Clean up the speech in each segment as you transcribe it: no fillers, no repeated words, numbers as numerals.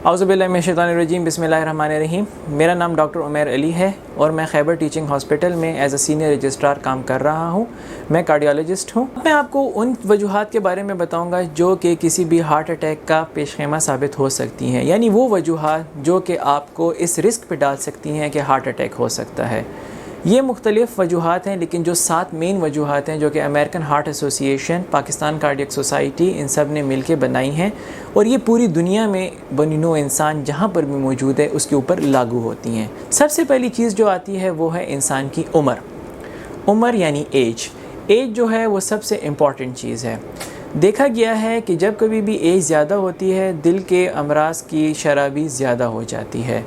औज़ुबिल्लाहिमिनश्शैतानिर्रजीम बिस्मिल्लाहिर्रहमानिर्रहीम। मेरा नाम डॉक्टर उमैर अली है और मैं खैबर टीचिंग हॉस्पिटल में एज अ सीनियर रजिस्ट्रार काम कर रहा हूँ। मैं कार्डियोलॉजिस्ट हूँ। मैं आपको उन वजूहात के बारे में बताऊँगा जो कि किसी भी हार्ट अटैक का पेशखेमा साबित हो सकती हैं, यानी वो वजूहात जो कि आपको इस रिस्क पे डाल सकती हैं कि हार्ट अटैक हो सकता है। ये मुख्तलिफ़ वजूहात हैं, लेकिन जो 7 मेन वजूहात हैं जो कि American heart association, Pakistan cardiac society, इन सब ने मिल के बनाई हैं और ये पूरी दुनिया में बनिनो इंसान जहाँ पर भी मौजूद है उसके ऊपर लागू होती हैं। सबसे पहली चीज़ जो आती है वो है इंसान की उम्र यानी एज जो है वो सबसे इम्पॉर्टेंट चीज़ है। देखा गया है कि जब कभी भी एज ज़्यादा होती है दिल के अमराज की शरह भी ज़्यादा हो जाती है।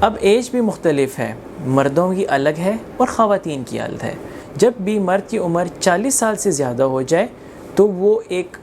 अब एज भी मुख्तलिफ है, मर्दों की अलग है और ख़वातीन की अलग है। जब भी मर्द की उम्र 40 साल से ज़्यादा हो जाए तो वो एक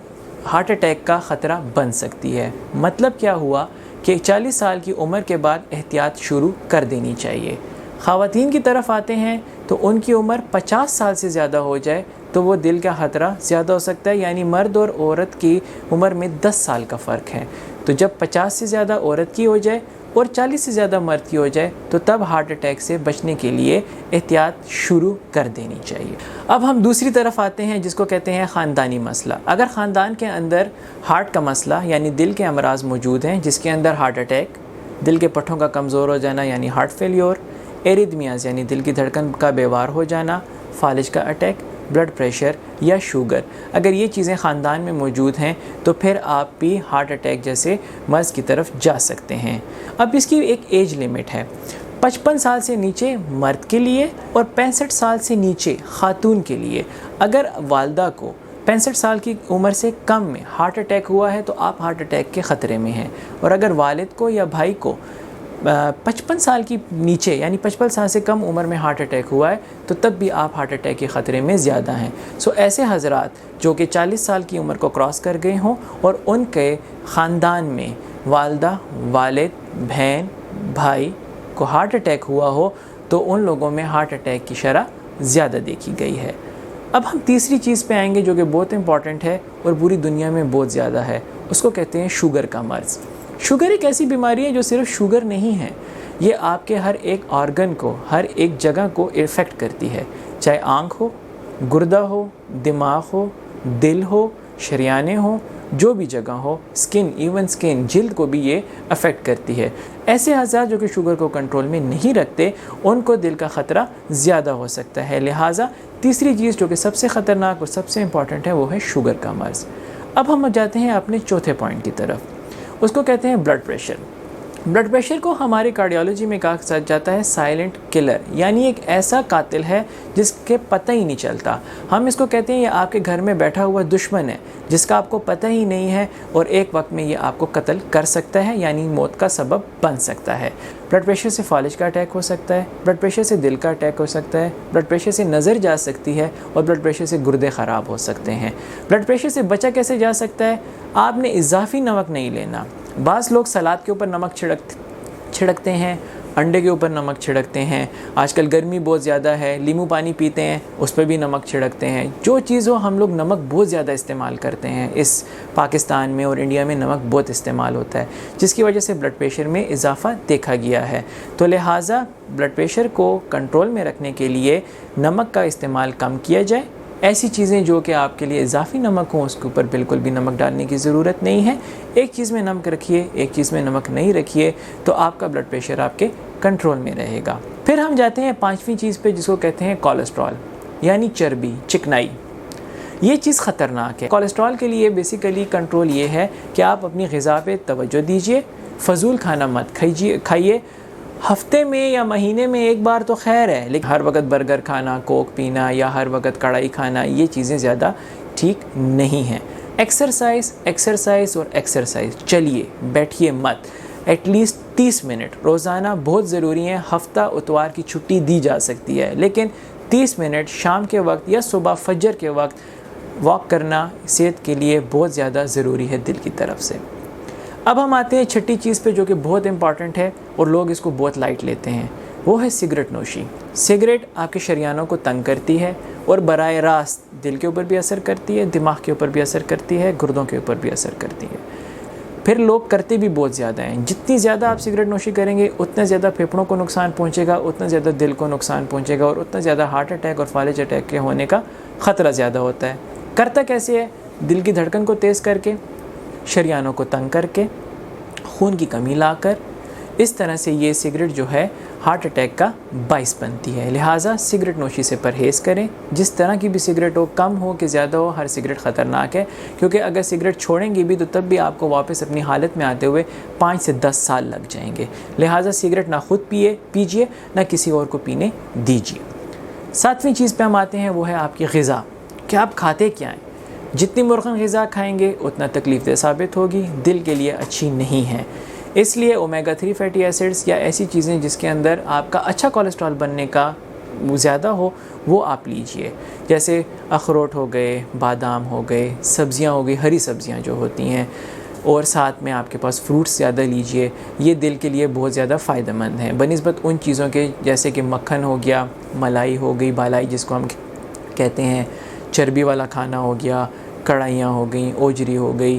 हार्ट अटैक का ख़तरा बन सकती है। मतलब क्या हुआ कि 40 साल की उम्र के बाद एहतियात शुरू कर देनी चाहिए। ख़वातीन की तरफ आते हैं तो उनकी उम्र 50 साल से ज़्यादा हो जाए तो वो दिल का ख़तरा ज़्यादा हो सकता है, यानी मर्द और औरत की उम्र में 10 साल का फ़र्क है। तो जब 50 से ज़्यादा औरत की हो जाए और 40 से ज़्यादा मर्द की हो जाए तो तब हार्ट अटैक से बचने के लिए एहतियात शुरू कर देनी चाहिए। अब हम दूसरी तरफ आते हैं जिसको कहते हैं ख़ानदानी मसला। अगर ख़ानदान के अंदर हार्ट का मसला यानी दिल के अमराज मौजूद हैं जिसके अंदर हार्ट अटैक, दिल के पट्टों का कमज़ोर हो जाना यानी हार्ट फेलियर, एरिथमियाज़ यानी दिल की धड़कन का बेवार हो जाना, फालिज का अटैक, ब्लड प्रेशर या शुगर, अगर ये चीज़ें ख़ानदान में मौजूद हैं तो फिर आप भी हार्ट अटैक जैसे मर्ज़ की तरफ जा सकते हैं। अब इसकी एक एज लिमिट है, 55 साल से नीचे मर्द के लिए और 65 साल से नीचे ख़ातून के लिए। अगर वालदा को 65 साल की उम्र से कम में हार्ट अटैक हुआ है तो आप हार्ट अटैक के ख़तरे में हैं, और अगर वालिद को या भाई को 55 साल की नीचे यानी 55 साल से कम उम्र में हार्ट अटैक हुआ है तो तब भी आप हार्ट अटैक के ख़तरे में ज़्यादा हैं। ऐसे हज़रात जो कि 40 साल की उम्र को क्रॉस कर गए हों और उनके ख़ानदान में वालदा, वालिद, बहन, भाई को हार्ट अटैक हुआ हो तो उन लोगों में हार्ट अटैक की शरह ज़्यादा देखी गई है। अब हम तीसरी चीज़ पे आएंगे जो कि बहुत इम्पॉर्टेंट है और पूरी दुनिया में बहुत ज़्यादा है, उसको कहते हैं शुगर का मर्ज़। शुगर एक ऐसी बीमारी है जो सिर्फ शुगर नहीं है, ये आपके हर एक ऑर्गन को, हर एक जगह को इफ़ेक्ट करती है, चाहे आँख हो, गुर्दा हो, दिमाग हो, दिल हो, शरियाने हो, जो भी जगह हो, स्किन, इवन स्किन, जिल्द को भी ये अफेक्ट करती है। ऐसे हज़ार जो कि शुगर को कंट्रोल में नहीं रखते उनको दिल का ख़तरा ज़्यादा हो सकता है। लिहाजा तीसरी चीज़ जो कि सबसे ख़तरनाक और सबसे इम्पॉर्टेंट है वो है शुगर का मर्ज़। अब हम जाते हैं अपने चौथे पॉइंट की तरफ, उसको कहते हैं ब्लड प्रेशर। ब्लड प्रेशर को हमारे कार्डियोलॉजी में कहा जाता है साइलेंट किलर, यानी एक ऐसा कातिल है जिसके पता ही नहीं चलता। हम इसको कहते हैं ये आपके घर में बैठा हुआ दुश्मन है जिसका आपको पता ही नहीं है और एक वक्त में ये आपको कत्ल कर सकता है, यानी मौत का सबब बन सकता है। ब्लड प्रेशर से फालिज का अटैक हो सकता है, ब्लड प्रेशर से दिल का अटैक हो सकता है, ब्लड प्रेशर से नज़र जा सकती है और ब्लड प्रेशर से गुर्दे ख़राब हो सकते हैं। ब्लड प्रेशर से बचा कैसे जा सकता है? आपने इजाफी नमक नहीं लेना। बाज़ लोग सलाद के ऊपर नमक छिड़कते हैं, अंडे के ऊपर नमक छिड़कते हैं, आजकल गर्मी बहुत ज़्यादा है, नींबू पानी पीते हैं उस पर भी नमक छिड़कते हैं। जो चीज़ हो, हम लोग नमक बहुत ज़्यादा इस्तेमाल करते हैं। इस पाकिस्तान में और इंडिया में नमक बहुत इस्तेमाल होता है जिसकी वजह से ब्लड प्रेशर में इजाफ़ा देखा गया है। तो लिहाजा ब्लड प्रेशर को कंट्रोल में रखने के लिए नमक का इस्तेमाल कम किया जाए। ऐसी चीज़ें जो कि आपके लिए इजाफी नमक हो उसके ऊपर बिल्कुल भी नमक डालने की ज़रूरत नहीं है। एक चीज़ में नमक रखिए, एक चीज़ में नमक नहीं रखिए, तो आपका ब्लड प्रेशर आपके कंट्रोल में रहेगा। फिर हम जाते हैं पांचवी चीज़ पे जिसको कहते हैं कोलेस्ट्रॉल, यानी चर्बी, चिकनाई। ये चीज़ ख़तरनाक है। कोलेस्ट्रॉल के लिए बेसिकली कंट्रोल ये है कि आप अपनी ग़िज़ा पे तवज्जो दीजिए, फ़जूल खाना मत खाइए। हफ्ते में या महीने में एक बार तो खैर है, लेकिन हर वक्त बर्गर खाना, कोक पीना या हर वक्त कढ़ाई खाना, ये चीज़ें ज़्यादा ठीक नहीं हैं। एक्सरसाइज और एक्सरसाइज, चलिए बैठिए मत, एटलीस्ट 30 मिनट रोज़ाना बहुत ज़रूरी है। हफ्ता इतवार की छुट्टी दी जा सकती है, लेकिन 30 मिनट शाम के वक्त या सुबह फजर के वक्त वॉक करना सेहत के लिए बहुत ज़्यादा ज़रूरी है दिल की तरफ से। अब हम आते हैं छठी चीज़ पे जो कि बहुत इंपॉर्टेंट है और लोग इसको बहुत लाइट लेते हैं, वो है सिगरेट नोशी। सिगरेट आपके शरियानों को तंग करती है और बराह रास्त दिल के ऊपर भी असर करती है, दिमाग के ऊपर भी असर करती है, गुर्दों के ऊपर भी असर करती है। फिर लोग करते भी बहुत ज़्यादा हैं। जितनी ज़्यादा आप सिगरेट नोशी करेंगे उतना ज़्यादा फेफड़ों को नुकसान पहुंचेगा, उतना ज़्यादा दिल को नुकसान पहुंचेगा और उतना ज़्यादा हार्ट अटैक और फालिज अटैक के होने का ख़तरा ज़्यादा होता है। करता कैसे है? दिल की धड़कन को तेज़ करके, शरियानों को तंग करके, खून की कमी लाकर, इस तरह से ये सिगरेट जो है हार्ट अटैक का बाइस बनती है। लिहाजा सिगरेट नोशी से परहेज़ करें। जिस तरह की भी सिगरेट हो, कम हो कि ज़्यादा हो, हर सिगरेट ख़तरनाक है, क्योंकि अगर सिगरेट छोड़ेंगे भी तो तब भी आपको वापस अपनी हालत में आते हुए 5 से 10 साल लग जाएंगे। लिहाजा सिगरेट ना खुद पीजिए ना किसी और को पीने दीजिए। 7वीं चीज़ पे हम आते हैं, वो है आपकी ग़िज़ा, कि आप खाते क्या हैं। जितनी मुर्गन ग़िज़ा खाएंगे उतना तकलीफ़देह साबित होगी, दिल के लिए अच्छी नहीं है। इसलिए ओमेगा 3 फैटी एसिड्स या ऐसी चीज़ें जिसके अंदर आपका अच्छा कोलेस्ट्रॉल बनने का ज़्यादा हो, वो आप लीजिए। जैसे अखरोट हो गए, बादाम हो गए, सब्ज़ियाँ हो गई, हरी सब्ज़ियाँ जो होती हैं, और साथ में आपके पास फ्रूट्स ज़्यादा लीजिए। ये दिल के लिए बहुत ज़्यादा फ़ायदेमंद हैं बनिस्बत उन चीज़ों के जैसे कि मक्खन हो गया, मलाई हो गई, बालाई जिसको हम कहते हैं, चर्बी वाला खाना हो गया, कढ़ाइयाँ हो गई, ओजरी हो गई,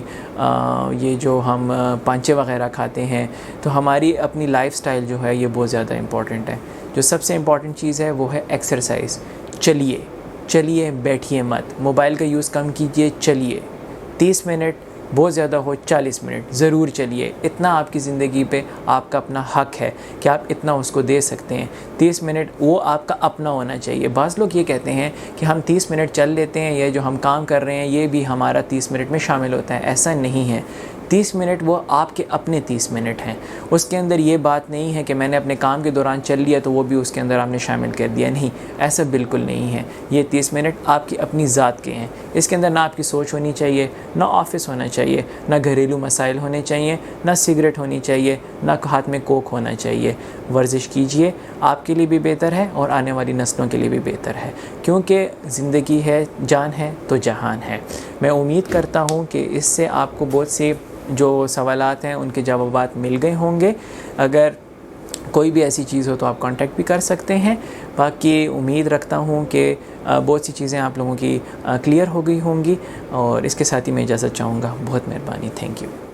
ये जो हम पांचे वग़ैरह खाते हैं। तो हमारी अपनी लाइफस्टाइल जो है ये बहुत ज़्यादा इम्पॉर्टेंट है। जो सबसे इम्पॉर्टेंट चीज़ है वो है एक्सरसाइज। चलिए, बैठिए मत, मोबाइल का यूज़ कम कीजिए, चलिए 30 मिनट, बहुत ज़्यादा हो 40 मिनट ज़रूर चलिए। इतना आपकी ज़िंदगी पे आपका अपना हक़ है कि आप इतना उसको दे सकते हैं। 30 मिनट वो आपका अपना होना चाहिए। बाज़ लोग ये कहते हैं कि हम 30 मिनट चल लेते हैं, ये जो हम काम कर रहे हैं ये भी हमारा 30 मिनट में शामिल होता है। ऐसा नहीं है। 30 मिनट वो आपके अपने 30 मिनट हैं। उसके अंदर ये बात नहीं है कि मैंने अपने काम के दौरान चल लिया तो वो भी उसके अंदर आपने शामिल कर दिया। नहीं, ऐसा बिल्कुल नहीं है। ये 30 मिनट आपकी अपनी ज़ात के हैं। इसके अंदर ना आपकी सोच होनी चाहिए, ना ऑफिस होना चाहिए, ना घरेलू मसाइल होने चाहिए, ना सिगरेट होनी चाहिए, ना हाथ में कोक होना चाहिए। वर्जिश कीजिए, आपके लिए भी बेहतर है और आने वाली नस्लों के लिए भी बेहतर है, क्योंकि ज़िंदगी है, जान है तो जहान है। मैं उम्मीद करता हूँ कि इससे आपको बहुत से जो सवालात हैं उनके जवाबात मिल गए होंगे। अगर कोई भी ऐसी चीज़ हो तो आप कांटेक्ट भी कर सकते हैं। बाकी उम्मीद रखता हूँ कि बहुत सी चीज़ें आप लोगों की क्लियर हो गई होंगी, और इसके साथ ही मैं इजाज़त चाहूँगा। बहुत मेहरबानी, थैंक यू।